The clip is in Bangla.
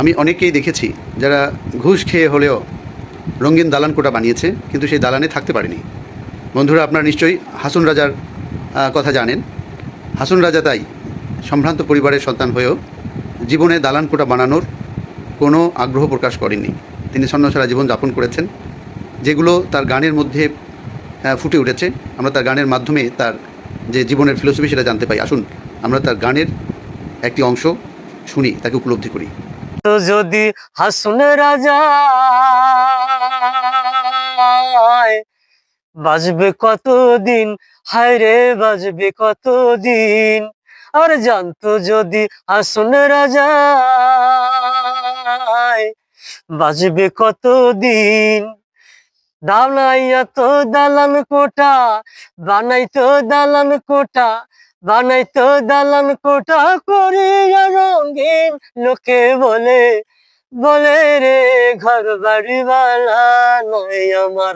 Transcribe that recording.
আমি অনেকেই দেখেছি যারা ঘুষ খেয়ে হলেও রঙিন দালান কোঠা বানিয়েছে, কিন্তু সেই দালানে থাকতে পারেনি। বন্ধুরা, আপনারা নিশ্চয়ই হাসন রাজার কথা জানেন। হাসন রাজা তাই সম্ভ্রান্ত পরিবারের সন্তান হয়েও জীবনে দালান কোঠা বানানোর কোনো আগ্রহ প্রকাশ করেননি। তিনি ছন্নছাড়া জীবন যাপন করেছেন, যেগুলো তার গানের মধ্যে ফুটে উঠেছে। আমরা তার গানের মাধ্যমে তার যে জীবনের ফিলোসফি সেটা জানতে পাই। আসুন আমরা তার গানের একটি অংশ শুনি, তাকে উপলব্ধি করি। তো যদি হাসন রাজা বাজবে কতদিন, হায় রে বাজবে কতদিন। আর জানতো যদি হাসন রাজা বাজবে কতদিন। বানাইয়া তো দালান কোঠা, বানাইতো দালান কোঠা, বানাইতো দালান কোঠা করিয়া রঙিন। লোকে বলে বলে রে ঘর বাড়ি বালা নয় আমার।